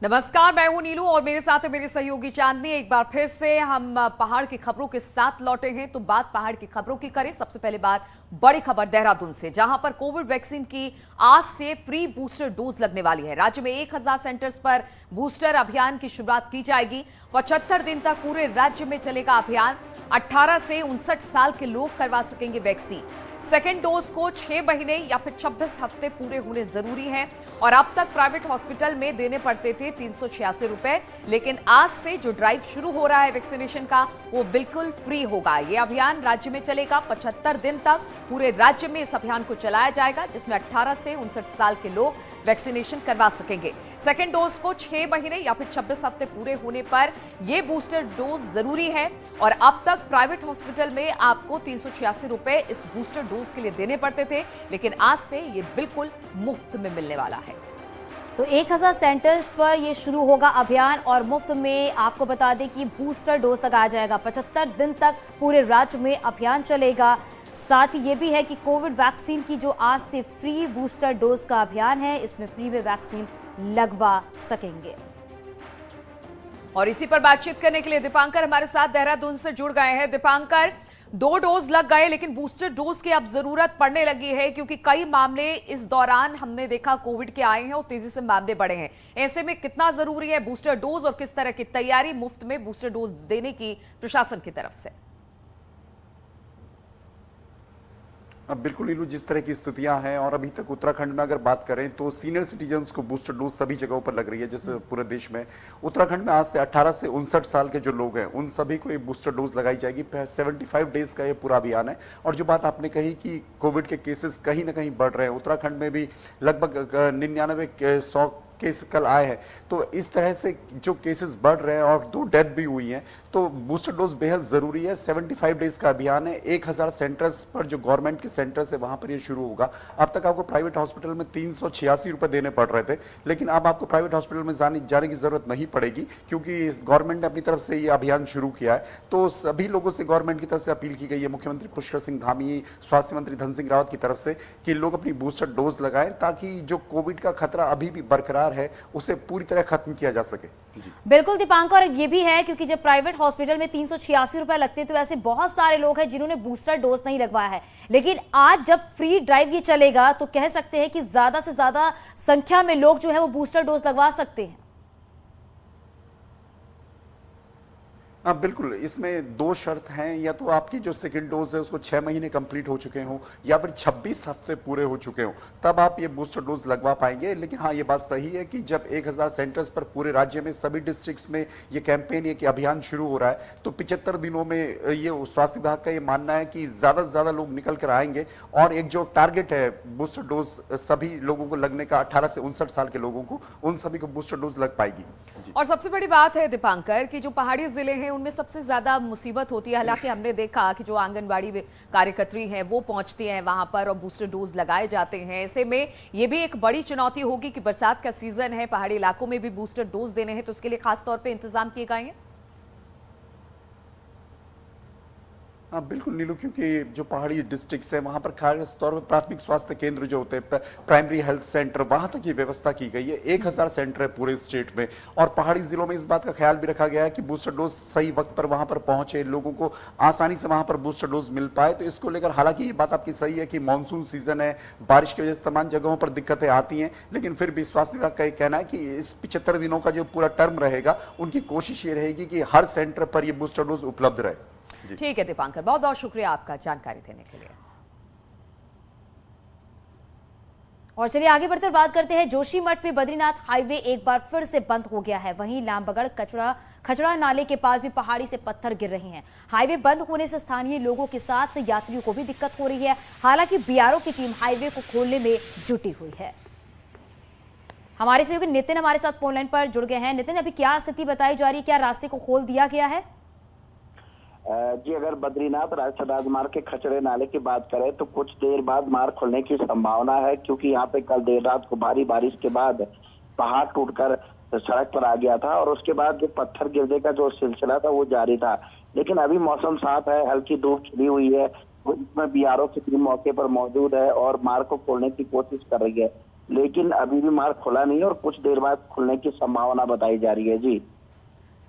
नमस्कार, मैं हूं नीलू और मेरे साथ है मेरी सहयोगी चांदनी। एक बार फिर से हम पहाड़ की खबरों के साथ लौटे हैं। तो बात पहाड़ की खबरों की करें। सबसे पहले बात बड़ी खबर देहरादून से, जहां पर कोविड वैक्सीन की आज से फ्री बूस्टर डोज लगने वाली है। राज्य में 1000 सेंटर्स पर बूस्टर अभियान की शुरुआत की जाएगी। 75 दिन तक पूरे राज्य में चलेगा अभियान। 18 से 59 साल के लोग करवा सकेंगे वैक्सीन। सेकेंड डोज को 6 महीने या फिर 26 हफ्ते पूरे होने जरूरी हैं और अब तक प्राइवेट हॉस्पिटल में देने पड़ते थे 386 रुपए, लेकिन आज से जो ड्राइव शुरू हो रहा है वैक्सीनेशन का, वो बिल्कुल फ्री होगा। ये अभियान राज्य में चलेगा 75 दिन तक। पूरे राज्य में इस अभियान को चलाया जाएगा, जिसमें 18 से 59 साल के लोग वैक्सीनेशन करवा सकेंगे। सेकेंड डोज को 6 महीने या फिर 26 हफ्ते पूरे होने पर यह बूस्टर डोज जरूरी है और अब तक प्राइवेट हॉस्पिटल में आपको 386 रुपए इस बूस्टर डोज के लिए देने पड़ते थे, लेकिन आज से ये बिल्कुल मुफ्त में मिलने वाला है। तो 1000 सेंटर्स पर ये शुरू होगा अभियान और मुफ्त में आपको बता दें कि बूस्टर डोज लगाया जाएगा। 75 दिन तक पूरे राज्य में अभियान चलेगा। साथ ही ये भी है कि कोविड वैक्सीन की जो आज से फ्री बूस्टर डोज का अभियान है, इसमें फ्री में वैक्सीन लगवा सकेंगे। और इसी पर बातचीत करने के लिए दीपांकर हमारे साथ देहरादून से जुड़ गए हैं। दीपांकर, 2 डोज लग गए लेकिन बूस्टर डोज की अब जरूरत पड़ने लगी है, क्योंकि कई मामले इस दौरान हमने देखा कोविड के आए हैं और तेजी से मामले बढ़े हैं। ऐसे में कितना जरूरी है बूस्टर डोज और किस तरह की तैयारी मुफ्त में बूस्टर डोज देने की प्रशासन की तरफ से? अब बिल्कुल नीलू, जिस तरह की स्थितियां हैं और अभी तक उत्तराखंड में अगर बात करें तो सीनियर सिटीजन्स को बूस्टर डोज सभी जगहों पर लग रही है, जैसे पूरे देश में। उत्तराखंड में आज से 18 से 59 साल के जो लोग हैं उन सभी को ये बूस्टर डोज लगाई जाएगी। 75 डेज का ये पूरा अभियान है। और जो बात आपने कही कि कोविड के केसेस कहीं ना कहीं बढ़ रहे हैं, उत्तराखंड में भी लगभग 99-100 केस कल आए हैं। तो इस तरह से जो केसेस बढ़ रहे हैं और 2 डेथ भी हुई हैं, तो बूस्टर डोज बेहद जरूरी है। 75 डेज का अभियान है। 1000 सेंटर्स पर जो गवर्नमेंट के सेंटर्स है वहां पर ये शुरू होगा। अब तक आपको प्राइवेट हॉस्पिटल में 386 रुपए देने पड़ रहे थे, लेकिन अब आपको प्राइवेट हॉस्पिटल में जाने की जरूरत नहीं पड़ेगी, क्योंकि गवर्नमेंट ने अपनी तरफ से ये अभियान शुरू किया है। तो सभी लोगों से गवर्नमेंट की तरफ से अपील की गई है, मुख्यमंत्री पुष्कर सिंह धामी, स्वास्थ्य मंत्री धन सिंह रावत की तरफ से, कि लोग अपनी बूस्टर डोज लगाएं ताकि जो कोविड का खतरा अभी भी बरकरार है उसे पूरी तरह खत्म किया जा सके। जी बिल्कुल दीपांकर, ये भी है क्योंकि जब प्राइवेट हॉस्पिटल में 386 रुपए लगते हैं तो ऐसे बहुत सारे लोग हैं जिन्होंने बूस्टर डोज नहीं लगवाया है। लेकिन आज जब फ्री ड्राइव ये चलेगा तो कह सकते हैं कि ज्यादा से ज्यादा संख्या में लोग जो है वो बूस्टर डोज लगवा सकते हैं। हाँ बिल्कुल, इसमें 2 शर्त हैं। या तो आपकी जो सेकंड डोज है उसको 6 महीने कंप्लीट हो चुके हों या फिर 26 हफ्ते पूरे हो चुके हों, तब आप ये बूस्टर डोज लगवा पाएंगे। लेकिन हाँ, ये बात सही है कि जब 1000 सेंटर्स पर पूरे राज्य में सभी डिस्ट्रिक्ट्स में ये कैंपेन, ये अभियान शुरू हो रहा है, तो 75 दिनों में ये स्वास्थ्य विभाग का ये मानना है कि ज्यादा से ज्यादा लोग निकल कर आएंगे और एक जो टारगेट है बूस्टर डोज सभी लोगों को लगने का, 18 से 59 साल के लोगों को, उन सभी को बूस्टर डोज लग पाएगी। और सबसे बड़ी बात है दीपांकर कि जो पहाड़ी जिले हैं उनमें सबसे ज्यादा मुसीबत होती है। हालांकि हमने देखा कि जो आंगनबाड़ी कार्यकर्त्री हैं वो पहुंचती हैं वहां पर और बूस्टर डोज लगाए जाते हैं। ऐसे में ये भी एक बड़ी चुनौती होगी कि बरसात का सीजन है, पहाड़ी इलाकों में भी बूस्टर डोज देने हैं, तो उसके लिए खास तौर पर इंतजाम किए गए हैं। हाँ बिल्कुल नीलू, क्योंकि जो पहाड़ी डिस्ट्रिक्ट्स हैं वहां पर खास तौर पर प्राथमिक स्वास्थ्य केंद्र जो होते हैं, प्राइमरी हेल्थ सेंटर, वहां तक ये व्यवस्था की गई है। 1000 सेंटर है पूरे स्टेट में और पहाड़ी जिलों में इस बात का ख्याल भी रखा गया है कि बूस्टर डोज सही वक्त पर वहां पर पहुंचे, लोगों को आसानी से वहां पर बूस्टर डोज मिल पाए। तो इसको लेकर हालांकि ये बात आपकी सही है कि मानसून सीजन है, बारिश की वजह से तमाम जगहों पर दिक्कतें आती हैं, लेकिन फिर भी स्वास्थ्य विभाग का ये कहना है कि इस 75 दिनों का जो पूरा टर्म रहेगा, उनकी कोशिश ये रहेगी कि हर सेंटर पर ये बूस्टर डोज उपलब्ध रहे। ठीक है दीपांकर, बहुत बहुत शुक्रिया आपका जानकारी देने के लिए। और चलिए आगे बढ़कर बात करते हैं। जोशीमठ में बद्रीनाथ हाईवे एक बार फिर से बंद हो गया है। वहीं लामबगड़ खचड़ा नाले के पास भी पहाड़ी से पत्थर गिर रहे हैं। हाईवे बंद होने से स्थानीय लोगों के साथ यात्रियों को भी दिक्कत हो रही है। हालांकि बीआरओ की टीम हाईवे को खोलने में जुटी हुई है। हमारे सहयोगी नितिन हमारे साथ फोन लाइन पर जुड़ गए हैं। नितिन, अभी क्या स्थिति बताई जा रही है? क्या रास्ते को खोल दिया गया है? जी, अगर बद्रीनाथ राष्ट्रीय राजमार्ग के खचड़े नाले की बात करें तो कुछ देर बाद मार्ग खुलने की संभावना है, क्योंकि यहाँ पे कल देर रात को भारी बारिश के बाद पहाड़ टूटकर सड़क पर आ गया था और उसके बाद जो पत्थर गिरने का जो सिलसिला था वो जारी था। लेकिन अभी मौसम साफ है, हल्की धूप खिली हुई है, इसमें बीआरओ की टीम मौके पर मौजूद है और मार्ग को खोलने की कोशिश कर रही है। लेकिन अभी भी मार्ग खुला नहीं है और कुछ देर बाद खुलने की संभावना बताई जा रही है। जी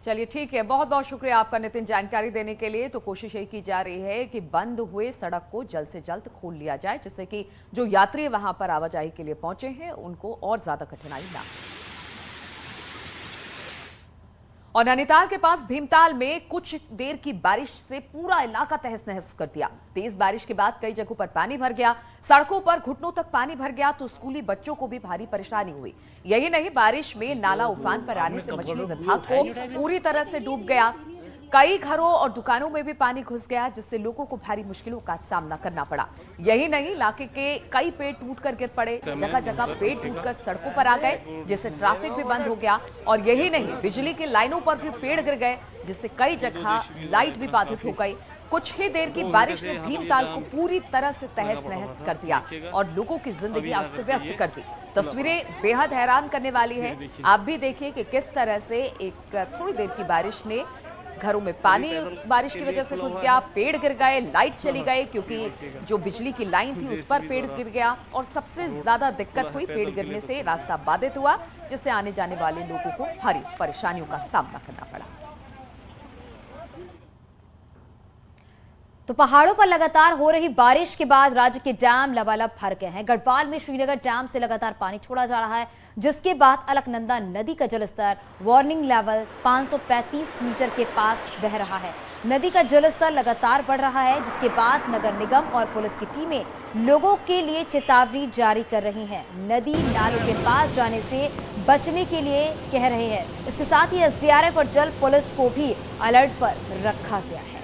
चलिए ठीक है, बहुत बहुत शुक्रिया आपका नितिन जानकारी देने के लिए। तो कोशिश यही की जा रही है कि बंद हुए सड़क को जल्द से जल्द खोल लिया जाए, जिससे कि जो यात्री वहां पर आवाजाही के लिए पहुंचे हैं उनको और ज्यादा कठिनाई ना हो। और नैनीताल के पास भीमताल में कुछ देर की बारिश से पूरा इलाका तहस नहस कर दिया। तेज बारिश के बाद कई जगहों पर पानी भर गया, सड़कों पर घुटनों तक पानी भर गया, तो स्कूली बच्चों को भी भारी परेशानी हुई। यही नहीं, बारिश में नाला उफान पर आने से मछली विभाग को पूरी तरह से डूब गया। कई घरों और दुकानों में भी पानी घुस गया, जिससे लोगों को भारी मुश्किलों का सामना करना पड़ा। यही नहीं, इलाके के कई पेड़ टूटकर गिर पड़े, जगह जगह पेड़ टूटकर सड़कों पर आ गए, जिससे ट्रैफिक भी बंद हो गया। और यही नहीं, बिजली की लाइनों पर भी पेड़ गिर गए, जिससे कई जगह लाइट भी बाधित हो गई। कुछ ही देर की बारिश ने भीमताल को पूरी तरह से तहस नहस कर दिया और लोगों की जिंदगी अस्त व्यस्त कर दी। तस्वीरें बेहद हैरान करने वाली है। आप भी देखिए कि किस तरह से एक थोड़ी देर की बारिश ने घरों में पानी बारिश की वजह से घुस गया, पेड़ गिर गए, लाइट चली गई क्योंकि जो बिजली की लाइन थी उस पर पेड़ गिर गया। और सबसे ज्यादा दिक्कत हुई, पेड़ गिरने से रास्ता बाधित हुआ, जिससे आने जाने वाले लोगों को भारी परेशानियों का सामना करना पड़ा। तो पहाड़ों पर लगातार हो रही बारिश के बाद राज्य के डैम लबालब भर गए हैं। गढ़वाल में श्रीनगर डैम से लगातार पानी छोड़ा जा रहा है, जिसके बाद अलकनंदा नदी का जलस्तर वार्निंग लेवल 535 मीटर के पास बह रहा है। नदी का जलस्तर लगातार बढ़ रहा है, जिसके बाद नगर निगम और पुलिस की टीमें लोगों के लिए चेतावनी जारी कर रही हैं। नदी नालों के पास जाने से बचने के लिए कह रहे हैं। इसके साथ ही एसडीआरएफ और जल पुलिस को भी अलर्ट पर रखा गया है।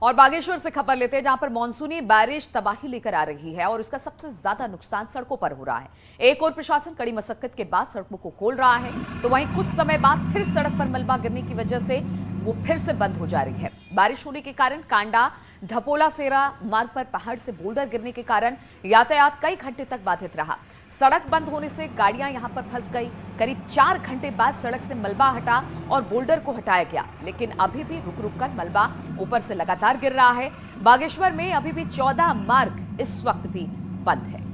और बागेश्वर से खबर लेते हैं, जहां पर मानसूनी बारिश तबाही लेकर आ रही है और इसका सबसे ज्यादा नुकसान सड़कों पर हो रहा है। एक और प्रशासन कड़ी मशक्कत के बाद सड़कों को खोल रहा है, तो वहीं कुछ समय बाद फिर सड़क पर मलबा गिरने की वजह से वो फिर से बंद हो जा रही है। बारिश होने के कारण कांडा धपोला सेरा मार्ग पर पहाड़ से बोल्डर गिरने के कारण यातायात कई घंटे तक बाधित रहा। सड़क बंद होने से गाड़ियां यहां पर फंस गई। करीब 4 घंटे बाद सड़क से मलबा हटा और बोल्डर को हटाया गया, लेकिन अभी भी रुक रुक कर मलबा ऊपर से लगातार गिर रहा है। बागेश्वर में अभी भी 14 मार्ग इस वक्त भी बंद है।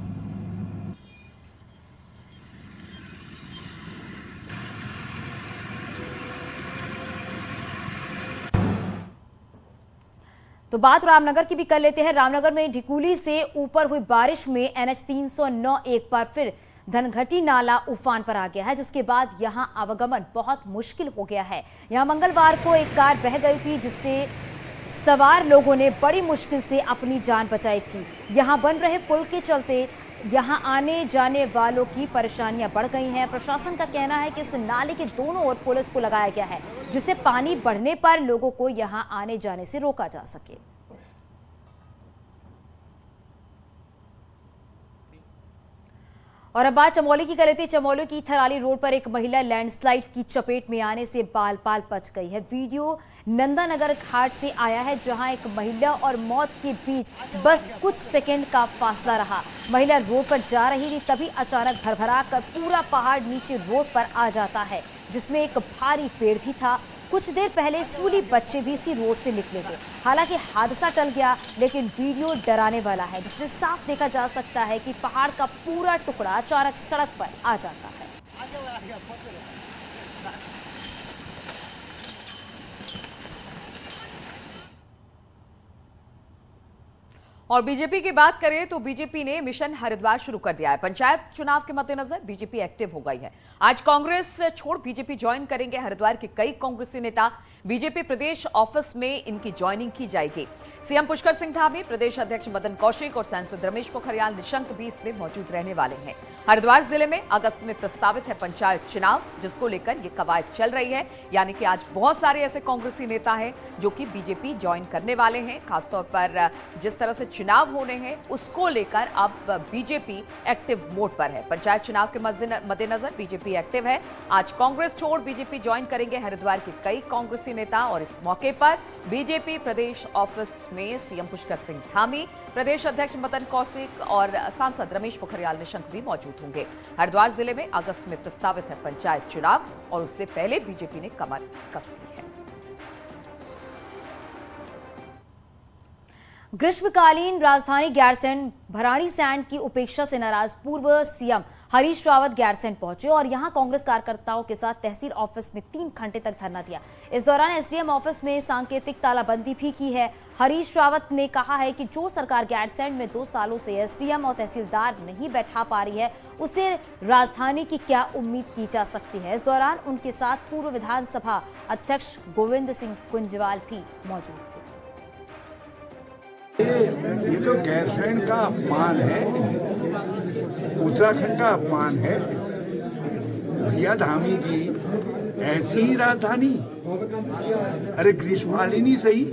तो बात रामनगर की भी कर लेते हैं। रामनगर में ढिकुली से ऊपर हुई बारिश में NH 309 एक बार फिर धनघटी नाला उफान पर आ गया है, जिसके बाद यहां आवागमन बहुत मुश्किल हो गया है। यहां मंगलवार को एक कार बह गई थी, जिससे सवार लोगों ने बड़ी मुश्किल से अपनी जान बचाई थी। यहां बन रहे पुल के चलते यहां आने जाने वालों की परेशानियां बढ़ गई हैं। प्रशासन का कहना है कि इस नाले के दोनों ओर पुलिस को लगाया गया है, जिससे पानी बढ़ने पर लोगों को यहां आने जाने से रोका जा सके। और अब बात चमोली की कर लेते हैं। चमोली की थराली रोड पर एक महिला लैंडस्लाइड की चपेट में आने से बाल बाल बच गई है। वीडियो नंदानगर घाट से आया है, जहां एक महिला और मौत के बीच बस कुछ सेकंड का फासला रहा। महिला रोड पर जा रही थी, तभी अचानक भरभरा कर पूरा पहाड़ नीचे रोड पर आ जाता है, जिसमें एक भारी पेड़ भी था। कुछ देर पहले स्कूली बच्चे भी इसी रोड से निकले थे। हालांकि हादसा टल गया, लेकिन वीडियो डराने वाला है, जिसमें साफ देखा जा सकता है कि पहाड़ का पूरा टुकड़ा अचानक सड़क पर आ जाता है। और बीजेपी की बात करें तो बीजेपी ने मिशन हरिद्वार शुरू कर दिया है। पंचायत चुनाव के मद्देनजर बीजेपी एक्टिव हो गई है। आज कांग्रेस छोड़ बीजेपी ज्वाइन करेंगे हरिद्वार के कई कांग्रेसी नेता। बीजेपी प्रदेश ऑफिस में इनकी ज्वाइनिंग की जाएगी। सीएम पुष्कर सिंह धामी, प्रदेश अध्यक्ष मदन कौशिक और सांसद रमेश पोखरियाल निशंक भी इसमें मौजूद रहने वाले हैं। हरिद्वार जिले में अगस्त में प्रस्तावित है पंचायत चुनाव, जिसको लेकर ये कवायद चल रही है। यानी कि आज बहुत सारे ऐसे कांग्रेसी नेता हैं जो कि बीजेपी ज्वाइन करने वाले हैं। खासतौर पर जिस तरह से चुनाव होने हैं उसको लेकर अब बीजेपी एक्टिव मोड पर है। पंचायत चुनाव के मद्देनजर बीजेपी एक्टिव है। आज कांग्रेस छोड़ बीजेपी ज्वाइन करेंगे हरिद्वार के कई कांग्रेसी नेता और इस मौके पर बीजेपी प्रदेश ऑफिस में सीएम पुष्कर सिंह धामी, प्रदेश अध्यक्ष मदन कौशिक और सांसद रमेश पोखरियाल निशंक भी मौजूद होंगे। हरिद्वार जिले में अगस्त में प्रस्तावित है पंचायत चुनाव और उससे पहले बीजेपी ने कमर कस ली है। ग्रीष्मकालीन राजधानी गैरसैंण भराड़ीसैंण की उपेक्षा से नाराज पूर्व सीएम हरीश रावत गैरसैंण पहुंचे और यहां कांग्रेस कार्यकर्ताओं के साथ तहसील ऑफिस में 3 घंटे तक धरना दिया। इस दौरान एसडीएम ऑफिस में सांकेतिक तालाबंदी भी की है। हरीश रावत ने कहा है कि जो सरकार गैरसैंण में 2 सालों से एसडीएम और तहसीलदार नहीं बैठा पा रही है, उसे राजधानी की क्या उम्मीद की जा सकती है। इस दौरान उनके साथ पूर्व विधानसभा अध्यक्ष गोविंद सिंह कुंजवाल भी मौजूद थे। ये तो गैरसैंण का अपमान है, उत्तराखंड का अपमान है। भैया धामी जी, ऐसी ही राजधानी? अरे ग्रीष्मकालीन ही सही।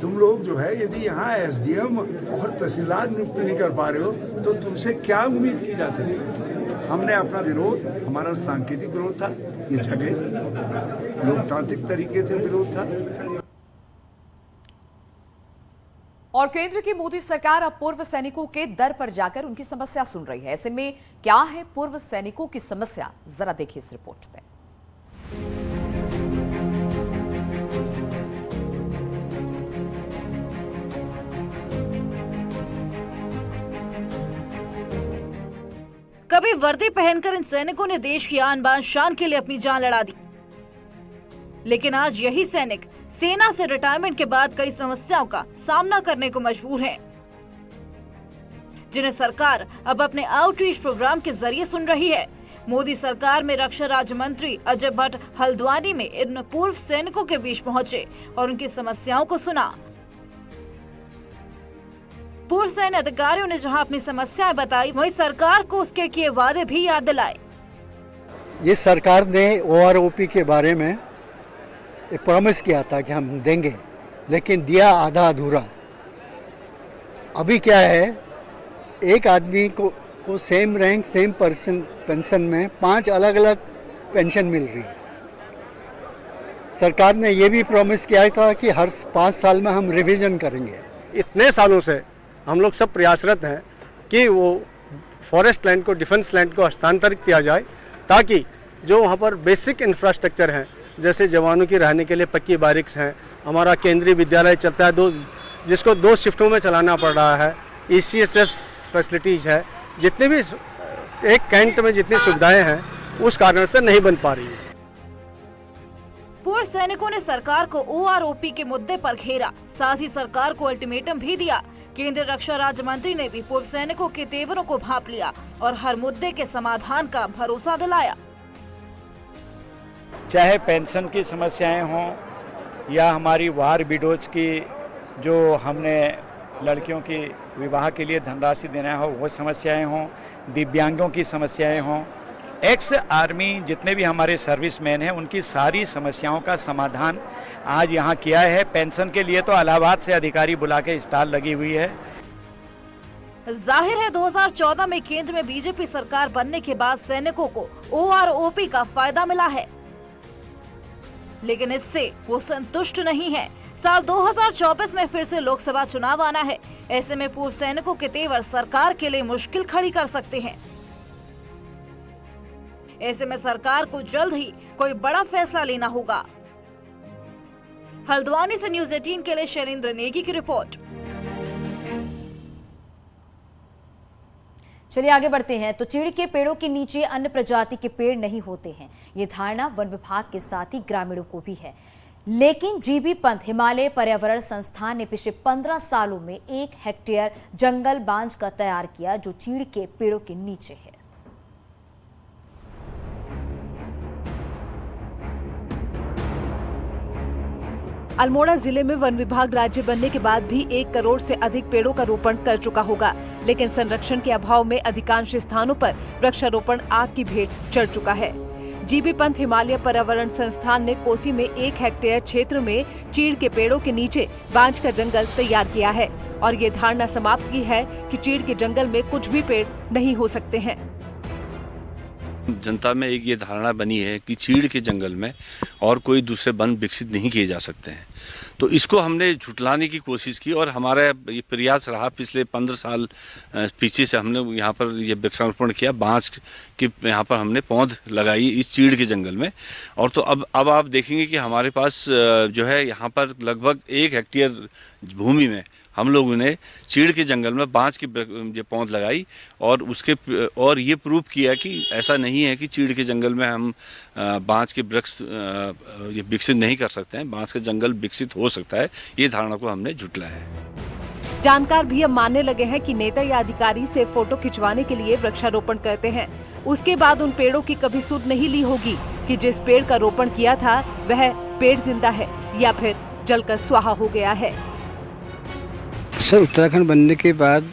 तुम लोग जो है, यदि यहाँ एसडीएम और तहसीलदार नियुक्त नहीं कर पा रहे हो तो तुमसे क्या उम्मीद की जा सकती। हमने अपना विरोध, हमारा सांकेतिक विरोध था, ये जगह लोकतांत्रिक तरीके से विरोध था। और केंद्र की मोदी सरकार अब पूर्व सैनिकों के दर पर जाकर उनकी समस्या सुन रही है। ऐसे में क्या है पूर्व सैनिकों की समस्या, जरा देखिए इस रिपोर्ट में। कभी वर्दी पहनकर इन सैनिकों ने देश की आन बान शान के लिए अपनी जान लड़ा दी, लेकिन आज यही सैनिक सेना से रिटायरमेंट के बाद कई समस्याओं का सामना करने को मजबूर हैं, जिन्हें सरकार अब अपने आउटरीच प्रोग्राम के जरिए सुन रही है। मोदी सरकार में रक्षा राज्य मंत्री अजय भट्ट हल्द्वानी में इन पूर्व सैनिकों के बीच पहुंचे और उनकी समस्याओं को सुना। पूर्व सैन्य अधिकारियों ने जहां अपनी समस्याएं बताई, वहीं सरकार को उसके किए वादे भी याद दिलाए। ये सरकार ने ओआरओपी के बारे में प्रॉमिस किया था कि हम देंगे, लेकिन दिया आधा अधूरा। अभी क्या है, एक आदमी को सेम रैंक सेम पेंशन में 5 अलग अलग पेंशन मिल रही है। सरकार ने ये भी प्रॉमिस किया था कि हर 5 साल में हम रिवीजन करेंगे। इतने सालों से हम लोग सब प्रयासरत हैं कि वो फॉरेस्ट लैंड को, डिफेंस लैंड को हस्तांतरित किया जाए, ताकि जो वहाँ पर बेसिक इंफ्रास्ट्रक्चर हैं, जैसे जवानों की रहने के लिए पक्की बारिक्स हैं, हमारा केंद्रीय विद्यालय चलता है जिसको 2 शिफ्टों में चलाना पड़ रहा है, ECHS फैसिलिटीज़ है, जितने भी एक कैंट में जितनी सुविधाएं हैं उस कारण से नहीं बन पा रही है। पूर्व सैनिकों ने सरकार को OROP के मुद्दे पर घेरा, साथ ही सरकार को अल्टीमेटम भी दिया। केंद्रीय रक्षा राज्य मंत्री ने भी पूर्व सैनिकों के तेवरों को भांप लिया और हर मुद्दे के समाधान का भरोसा दिलाया। चाहे पेंशन की समस्याएं हों या हमारी वार विडोज की, जो हमने लड़कियों की विवाह के लिए धनराशि देना हो, वो समस्याएं हों, दिव्यांगों की समस्याएं हों, एक्स आर्मी जितने भी हमारे सर्विसमैन हैं, उनकी सारी समस्याओं का समाधान आज यहाँ किया है। पेंशन के लिए तो इलाहाबाद से अधिकारी बुला के स्टॉल लगी हुई है। जाहिर है 2014 में केंद्र में बीजेपी सरकार बनने के बाद सैनिकों को OROP का फायदा मिला है, लेकिन इससे वो संतुष्ट नहीं है। साल 2024 में फिर से लोकसभा चुनाव आना है। ऐसे में पूर्व सैनिकों के तेवर सरकार के लिए मुश्किल खड़ी कर सकते हैं। ऐसे में सरकार को जल्द ही कोई बड़ा फैसला लेना होगा। हल्द्वानी से न्यूज़ 18 के लिए शैलेंद्र नेगी की रिपोर्ट। चलिए आगे बढ़ते हैं। तो चीड़ के पेड़ों के नीचे अन्य प्रजाति के पेड़ नहीं होते हैं, ये धारणा वन विभाग के साथ ही ग्रामीणों को भी है। लेकिन जीबी पंत हिमालय पर्यावरण संस्थान ने पिछले 15 सालों में 1 हेक्टेयर जंगल बांझ का तैयार किया, जो चीड़ के पेड़ों के नीचे है। अल्मोड़ा जिले में वन विभाग राज्य बनने के बाद भी 1 करोड़ से अधिक पेड़ों का रोपण कर चुका होगा, लेकिन संरक्षण के अभाव में अधिकांश स्थानों पर वृक्षारोपण आग की भेंट चढ़ चुका है। जीबी पंत हिमालय पर्यावरण संस्थान ने कोसी में 1 हेक्टेयर क्षेत्र में चीड़ के पेड़ों के नीचे बांझ का जंगल तैयार किया है और ये धारणा समाप्त की है कि चीड़ के जंगल में कुछ भी पेड़ नहीं हो सकते हैं। जनता में एक ये धारणा बनी है कि चीड़ के जंगल में और कोई दूसरे वन विकसित नहीं किए जा सकते हैं, तो इसको हमने झुटलाने की कोशिश की और हमारा ये प्रयास रहा। पिछले 15 साल पीछे से हमने यहाँ पर ये वृक्षारोपण किया, बांस की यहाँ पर हमने पौध लगाई इस चीड़ के जंगल में। और तो अब आप देखेंगे कि हमारे पास जो है यहाँ पर लगभग 1 हेक्टेयर भूमि में हम लोगों ने चीड़ के जंगल में बांस की ये पौध लगाई और ये प्रूव किया कि ऐसा नहीं है कि चीड़ के जंगल में हम बांस के वृक्ष ये विकसित नहीं कर सकते हैं। बांस का जंगल विकसित हो सकता है, ये धारणा को हमने झुटलाया है। जानकार भी अब मानने लगे हैं कि नेता या अधिकारी से फोटो खिंचवाने के लिए वृक्षारोपण करते हैं, उसके बाद उन पेड़ों की कभी सुध नहीं ली होगी कि जिस पेड़ का रोपण किया था वह पेड़ जिंदा है या फिर जलकर स्वाहा हो गया है। सर, उत्तराखंड बनने के बाद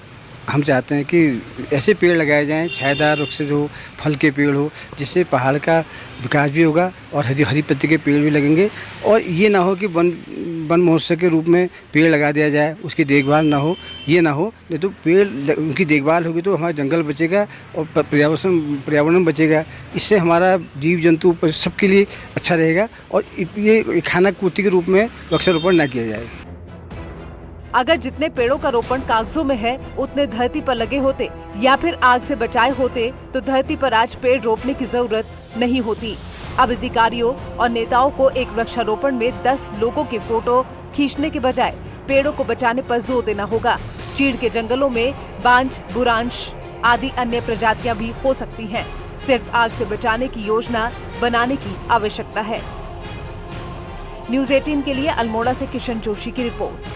हम चाहते हैं कि ऐसे पेड़ लगाए जाएं, छायादार वृक्ष हो, फल के पेड़ हो, जिससे पहाड़ का विकास भी होगा और हरी पत्ती के पेड़ भी लगेंगे। और ये ना हो कि वन महोत्सव के रूप में पेड़ लगा दिया जाए, उसकी देखभाल ना हो, ये ना हो। नहीं तो पेड़ उनकी देखभाल होगी तो हमारा जंगल बचेगा और पर्यावरण बचेगा। इससे हमारा जीव जंतु सबके लिए अच्छा रहेगा और ये खाना पूर्ति के रूप में वृक्षारोपण ना किया जाए। अगर जितने पेड़ों का रोपण कागजों में है उतने धरती पर लगे होते या फिर आग से बचाए होते तो धरती पर आज पेड़ रोपने की जरूरत नहीं होती। अब अधिकारियों और नेताओं को एक वृक्षारोपण में 10 लोगों के फोटो खींचने के बजाय पेड़ों को बचाने पर जोर देना होगा। चीड़ के जंगलों में बांज, बुरांश आदि अन्य प्रजातियां भी हो सकती हैं। सिर्फ आग से बचाने की योजना बनाने की आवश्यकता है। न्यूज़ 18 के लिए अल्मोड़ा से किशन जोशी की रिपोर्ट।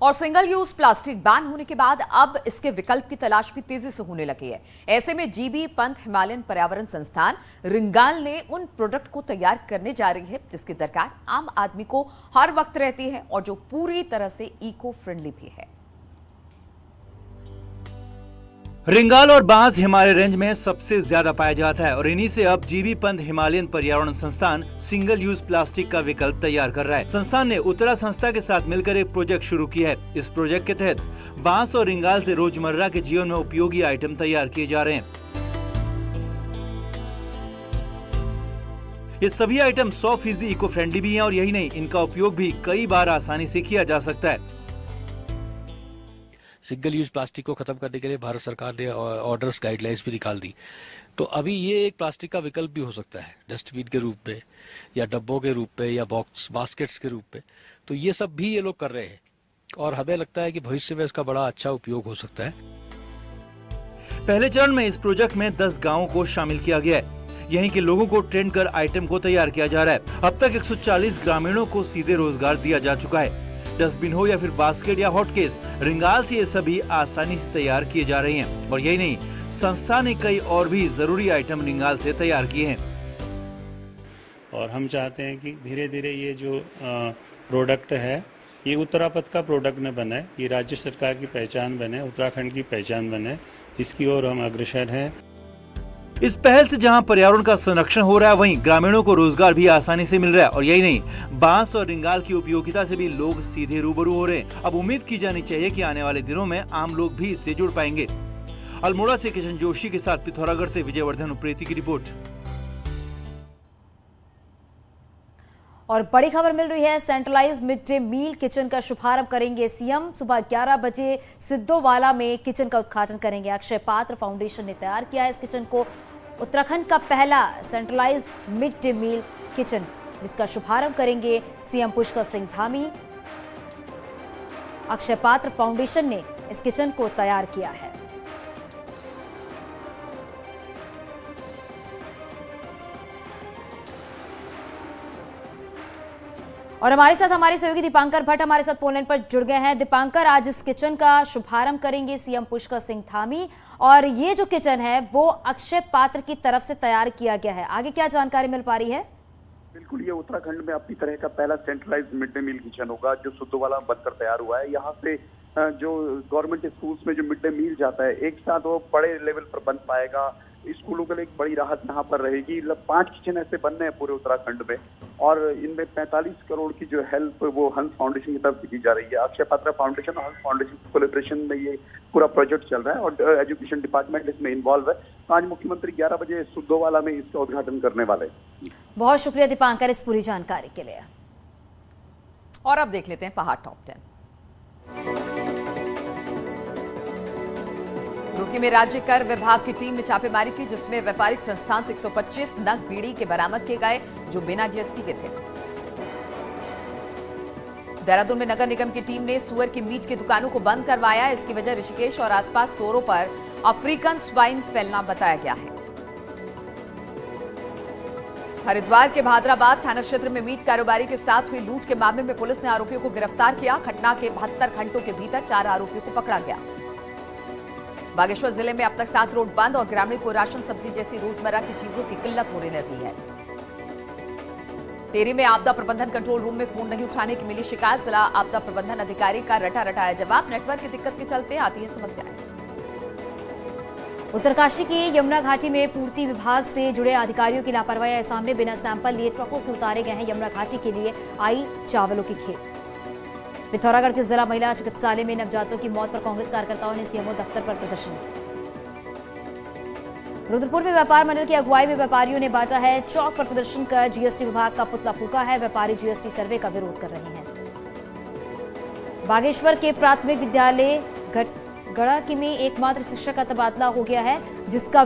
और सिंगल यूज प्लास्टिक बैन होने के बाद अब इसके विकल्प की तलाश भी तेजी से होने लगी है। ऐसे में जीबी पंत हिमालयन पर्यावरण संस्थान रिंगाल ने उन प्रोडक्ट को तैयार करने जा रही है जिसकी दरकार आम आदमी को हर वक्त रहती है और जो पूरी तरह से इको फ्रेंडली भी है। रिंगाल और बांस हिमालय रेंज में सबसे ज्यादा पाया जाता है और इन्हीं से अब जीबी पंत हिमालयन पर्यावरण संस्थान सिंगल यूज प्लास्टिक का विकल्प तैयार कर रहा है। संस्थान ने उत्तरा संस्था के साथ मिलकर एक प्रोजेक्ट शुरू किया है। इस प्रोजेक्ट के तहत बांस और रिंगाल से रोजमर्रा के जीवन में उपयोगी आइटम तैयार किए जा रहे हैं। ये सभी आइटम 100% इको फ्रेंडली भी हैं और यही नहीं, इनका उपयोग भी कई बार आसानी से किया जा सकता है। सिंगल यूज प्लास्टिक को खत्म करने के लिए भारत सरकार ने ऑर्डर्स गाइडलाइंस भी निकाल दी, तो अभी ये एक प्लास्टिक का विकल्प भी हो सकता है, डस्टबिन के रूप में या डब्बों के रूप में या बॉक्स बास्केट्स के रूप में। तो ये सब भी ये लोग कर रहे हैं और हमें लगता है कि भविष्य में इसका बड़ा अच्छा उपयोग हो सकता है। पहले चरण में इस प्रोजेक्ट में 10 गाँवों को शामिल किया गया है। यहीं के लोगों को ट्रेन कर आइटम को तैयार किया जा रहा है। अब तक 140 ग्रामीणों को सीधे रोजगार दिया जा चुका है। डस्टबिन हो या फिर बास्केट या हॉटकेस, रिंगाल से ये सभी आसानी से तैयार किए जा रहे हैं। और यही नहीं, संस्था ने कई और भी जरूरी आइटम रिंगाल से तैयार किए हैं। और हम चाहते हैं कि धीरे धीरे ये जो प्रोडक्ट है ये उत्तरापथ का प्रोडक्ट न बने, ये राज्य सरकार की पहचान बने, उत्तराखंड की पहचान बने, इसकी ओर हम अग्रसर हैं। इस पहल से जहां पर्यावरण का संरक्षण हो रहा है वहीं ग्रामीणों को रोजगार भी आसानी से मिल रहा है। और यही नहीं, बांस और रिंगाल की उपयोगिता से भी लोग सीधे रूबरू हो रहे हैं। अब उम्मीद की जानी चाहिए कि आने वाले दिनों में आम लोग भी इससे जुड़ पाएंगे। अल्मोड़ा से किशन जोशी के साथ पिथौरागढ़ से विजयवर्धन उप्रेती की रिपोर्ट। और बड़ी खबर मिल रही है, centralize mid day meal kitchen का शुभारंभ करेंगे सीएम। सुबह 11 बजे सिद्धोवाला में किचन का उद्घाटन करेंगे। अक्षय पात्र फाउंडेशन ने तैयार किया है इस किचन को। उत्तराखंड का पहला centralize mid day meal kitchen, जिसका शुभारंभ करेंगे सीएम पुष्कर सिंह धामी। अक्षय पात्र फाउंडेशन ने इस किचन को तैयार किया है। और हमारे साथ हमारे सहयोगी दीपांकर भट्ट हमारे साथ फोन लाइन पर जुड़ गए हैं। दीपांकर, आज इस किचन का शुभारंभ करेंगे सीएम पुष्कर सिंह धामी और ये जो किचन है वो अक्षय पात्र की तरफ से तैयार किया गया है। आगे क्या जानकारी मिल पा रही है? बिल्कुल, ये उत्तराखंड में अपनी तरह का पहला centralize mid day meal kitchen होगा जो सिद्धोवाला में बनकर तैयार हुआ है। यहाँ से जो गवर्नमेंट स्कूल्स में जो मिड डे मील जाता है एक साथ वो बड़े लेवल पर बन पाएगा। स्कूलों के लिए एक बड़ी राहत यहाँ पर रहेगी। 5 किचन ऐसे बनने हैं पूरे उत्तराखंड में और इनमें 45 करोड़ की जो हेल्प वो हंस फाउंडेशन की तरफ से की जा रही है। अक्षय पात्रा फाउंडेशन और हंस फाउंडेशन की कोलैबोरेशन में ये पूरा प्रोजेक्ट चल रहा है और एजुकेशन डिपार्टमेंट इसमें इन्वॉल्व है। तो आज मुख्यमंत्री 11 बजे सुद्धोवाला में इसका उद्घाटन करने वाले हैं। बहुत शुक्रिया दीपांकर इस पूरी जानकारी के लिए। और अब देख लेते हैं पहाड़ टॉप 10। रुड़की में राज्य कर विभाग की टीम ने छापेमारी की, जिसमें व्यापारिक संस्थान से 125 नग बीड़ी के बरामद किए गए जो बिना जीएसटी के थे। देहरादून में नगर निगम की टीम ने सुअर की मीट की दुकानों को बंद करवाया। इसकी वजह ऋषिकेश और आसपास सोरों पर अफ्रीकन स्वाइन फैलना बताया गया है। हरिद्वार के भादराबाद थाना क्षेत्र में मीट कारोबारी के साथ हुई लूट के मामले में पुलिस ने आरोपियों को गिरफ्तार किया। घटना के 72 घंटों के भीतर 4 आरोपियों को पकड़ा गया। बागेश्वर जिले में अब तक 7 रोड बंद और ग्रामीण को राशन सब्जी जैसी रोजमर्रा की चीजों की किल्लत होने लगी है। टेरी में आपदा प्रबंधन कंट्रोल रूम में फोन नहीं उठाने की मिली शिकायत। जिला आपदा प्रबंधन अधिकारी का रटा रटाया जवाब। नेटवर्क की दिक्कत के चलते आती है समस्याएं। उत्तरकाशी की यमुना घाटी में पूर्ति विभाग से जुड़े अधिकारियों की लापरवाही सामने। बिना सैंपल लिए ट्रकों से उतारे गए हैं यमुना घाटी के लिए आई चावलों की खेप। पिथौरागढ़ के जिला महिला चिकित्सालय में नवजातों की मौत पर कांग्रेस कार्यकर्ताओं ने सीएमओ दफ्तर पर प्रदर्शन किया। रुद्रपुर में व्यापार मंडल की अगुवाई में व्यापारियों ने बांटा है चौक पर प्रदर्शन कर जीएसटी विभाग का पुतला फूंका है। व्यापारी जीएसटी सर्वे का विरोध कर रहे हैं। बागेश्वर के प्राथमिक विद्यालय गड़ाकी में एकमात्र शिक्षक का तबादला हो गया है, जिसके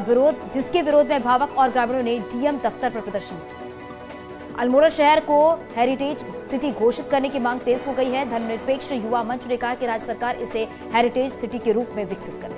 विरोध में अभिभावक और ग्रामीणों ने डीएम दफ्तर पर प्रदर्शन किया। अल्मोड़ा शहर को हेरिटेज सिटी घोषित करने की मांग तेज हो गई है। धर्मनिरपेक्ष युवा मंच ने कहा कि राज्य सरकार इसे हेरिटेज सिटी के रूप में विकसित करे।